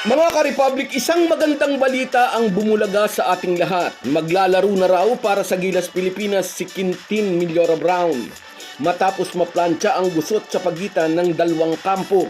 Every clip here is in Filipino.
Mga ka-Republic, isang magandang balita ang bumulaga sa ating lahat. Maglalaro na raw para sa Gilas Pilipinas si Quintin Millora Brown matapos maplantsa ang gusot sa pagitan ng dalawang kampo.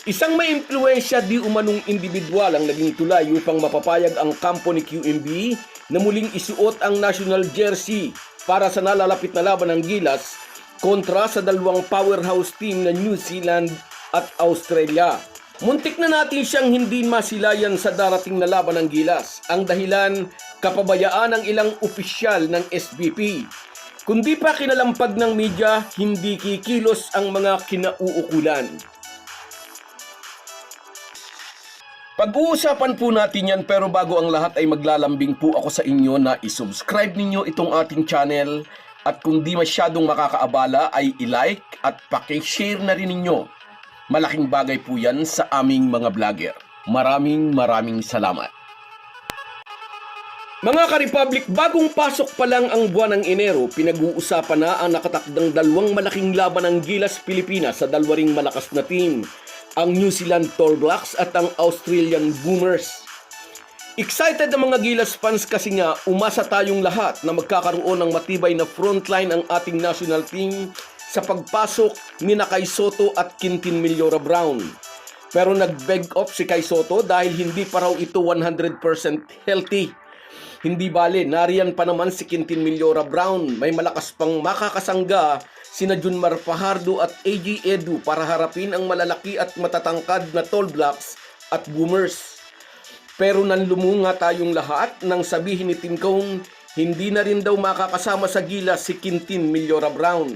Isang may impluwensya di umanong individual ang naging tulay upang mapapayag ang kampo ni QMB na muling isuot ang national jersey para sa nalalapit na laban ng Gilas kontra sa dalawang powerhouse team na New Zealand at Australia. Muntik na natin siyang hindi masilayan sa darating na laban ng Gilas. Ang dahilan, kapabayaan ng ilang opisyal ng SBP. Kundi pa kinalampag ng media, hindi kikilos ang mga kinauukulan. Pag-uusapan po natin yan, pero bago ang lahat ay maglalambing po ako sa inyo na isubscribe ninyo itong ating channel at kung di masyadong makakaabala ay i-like at paki-share na rin ninyo. Malaking bagay po yan sa aming mga vlogger. Maraming salamat. Mga ka-Republic, bagong pasok pa lang ang buwan ng Enero, pinag-uusapan na ang nakatakdang dalawang malaking laban ng Gilas Pilipinas sa dalawa ring malakas na team, ang New Zealand Tall Blacks at ang Australian Boomers. Excited ang mga Gilas fans kasi nga umasa tayong lahat na magkakaroon ng matibay na frontline ang ating national team sa pagpasok ni Kai Sotto at Quintin Millora Brown. Pero nag-beg off si Kai Sotto dahil hindi pa raw ito 100% healthy. Hindi bale, nariyan pa naman si Quintin Millora Brown. May malakas pang makakasangga sina Junmar Fajardo at AJ Edu para harapin ang malalaki at matatangkad na Tall Blacks at Boomers. Pero nanlumunga tayong lahat nang sabihin ni Tim Cone, hindi na rin daw makakasama sa Gilas si Quintin Millora Brown.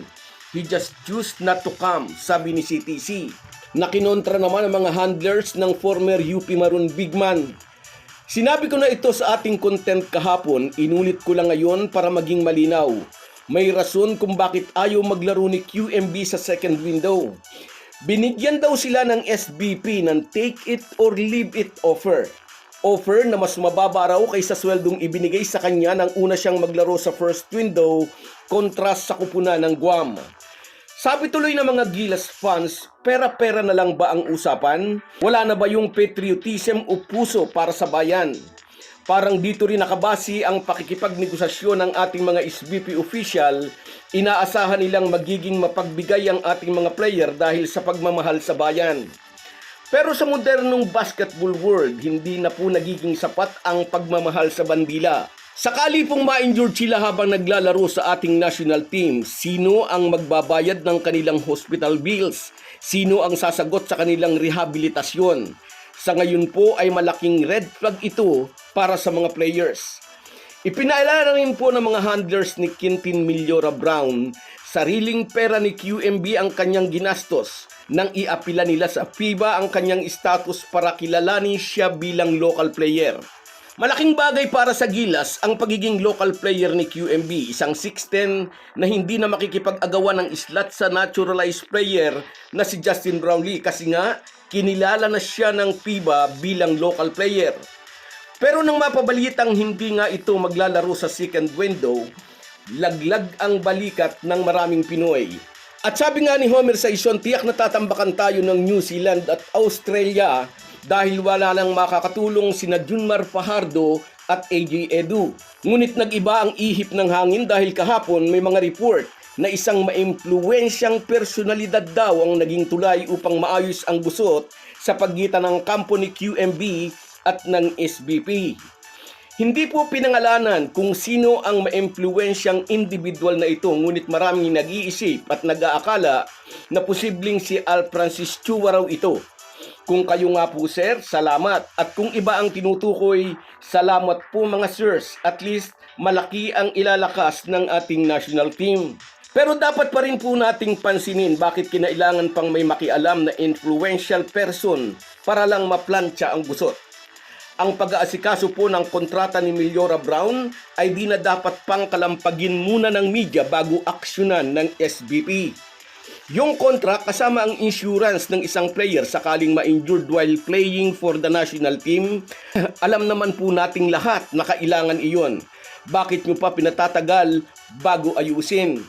He just choose not to come, sabi ni CTC. Nakinontra naman ang mga handlers ng former UP Maroon bigman. Sinabi ko na ito sa ating content kahapon, inulit ko lang ngayon para maging malinaw. May rason kung bakit ayaw maglaro ni QMB sa second window. Binigyan daw sila ng SBP ng take it or leave it offer. Offer na mas mababa raw kaysa sweldong ibinigay sa kanya nang una siyang maglaro sa first window kontra sa kupunan ng Guam. Sabi tuloy ng mga Gilas fans, pera-pera na lang ba ang usapan? Wala na ba yung patriotism o puso para sa bayan? Parang dito rin nakabase ang pakikipagnegosasyon ng ating mga SBP official. Inaasahan nilang magiging mapagbigay ang ating mga player dahil sa pagmamahal sa bayan. Pero sa modernong basketball world, hindi na po nagiging sapat ang pagmamahal sa bandila. Sakali pong ma-injured sila habang naglalaro sa ating national team, sino ang magbabayad ng kanilang hospital bills? Sino ang sasagot sa kanilang rehabilitasyon? Sa ngayon po ay malaking red flag ito para sa mga players. Ipinaalala rin po ng mga handlers ni Quintin Millora Brown, sariling pera ni QMB ang kanyang ginastos nang iapila nila sa FIBA ang kanyang status para kilalanin siya bilang local player. Malaking bagay para sa Gilas ang pagiging local player ni QMB, isang 6'10 na hindi na makikipag-agawan ng slot sa naturalized player na si Justin Brownlee kasi nga kinilala na siya ng FIBA bilang local player. Pero nang mapabalitang hindi nga ito maglalaro sa second window, laglag ang balikat ng maraming Pinoy. At sabi nga ni Homer Saison, tiyak na tatambakan tayo ng New Zealand at Australia dahil wala nang makakatulong sina Junmar Fajardo at AJ Edu. Ngunit nag-iba ang ihip ng hangin dahil kahapon may mga report na isang maimpluwensyang personalidad daw ang naging tulay upang maayos ang gusot sa pagitan ng kampo ni QMB at ng SBP. Hindi po pinangalanan kung sino ang maimpluwensyang individual na ito, ngunit maraming nag-iisip at nag-aakala na posibleng si Al Francis Chua raw ito. Kung kayo nga po sir, salamat. At kung iba ang tinutukoy, salamat po mga sirs. At least malaki ang ilalakas ng ating national team. Pero dapat pa rin po nating pansinin bakit kinailangan pang may makialam na influential person para lang maplantsa ang gusot. Ang pag-aasikaso po ng kontrata ni Millora Brown ay di na dapat pang kalampagin muna ng media bago aksyonan ng SBP. Yung contract kasama ang insurance ng isang player sakaling ma-injured while playing for the national team, alam naman po nating lahat na kailangan iyon. Bakit nyo pa pinatatagal bago ayusin?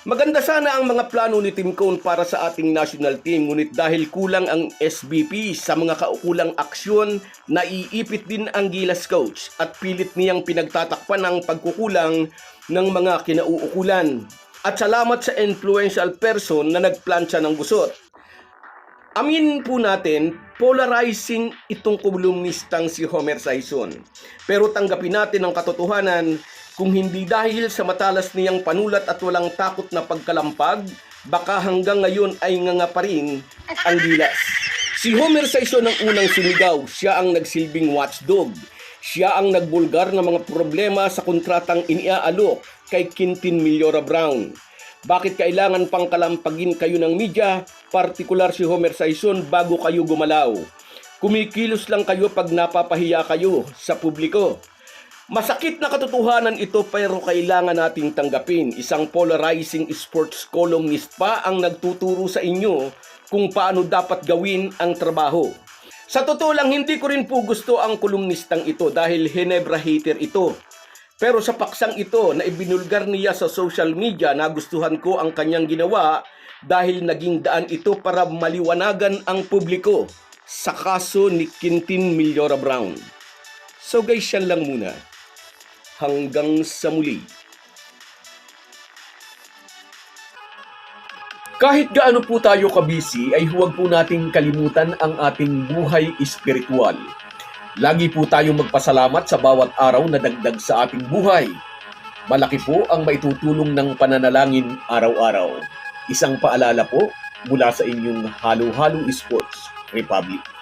Maganda sana ang mga plano ni Tim Cone para sa ating national team, ngunit dahil kulang ang SBP sa mga kaukulang aksyon, naiipit din ang Gilas coach at pilit niyang pinagtatakpan ang pagkukulang ng mga kinauukulan. At salamat sa influential person na nagplansya ng gusot. Amin po natin, polarizing itong kolumnistang si Homer Saison. Pero tanggapin natin ang katotohanan, kung hindi dahil sa matalas niyang panulat at walang takot na pagkalampag, baka hanggang ngayon ay nganga pa rin ang Gilas. Si Homer Saison ang unang sumigaw, siya ang nagsilbing watchdog. Siya ang nagbulgar ng mga problema sa kontratang iniaalok kay Quintin Millora Brown. Bakit kailangan pang kalampagin kayo ng media, partikular si Homer Saison, bago kayo gumalaw? Kumikilos lang kayo pag napapahiya kayo sa publiko. Masakit na katotohanan ito pero kailangan nating tanggapin. Isang polarizing sports columnist pa ang nagtuturo sa inyo kung paano dapat gawin ang trabaho. Sa totoo lang, hindi ko rin po gusto ang kolumnistang ito dahil Ginebra hater ito. Pero sa paksang ito na ibinulgar niya sa social media, nagustuhan ko ang kanyang ginawa dahil naging daan ito para maliwanagan ang publiko sa kaso ni Quintin Millora Brown. So guys, yan lang muna. Hanggang sa muli. Kahit gaano po tayo kabisi, ay huwag po nating kalimutan ang ating buhay espiritual. Lagi po tayong magpasalamat sa bawat araw na dagdag sa ating buhay. Malaki po ang maitutulong ng pananalangin araw-araw. Isang paalala po mula sa inyong Halo-Halo Sports Republic.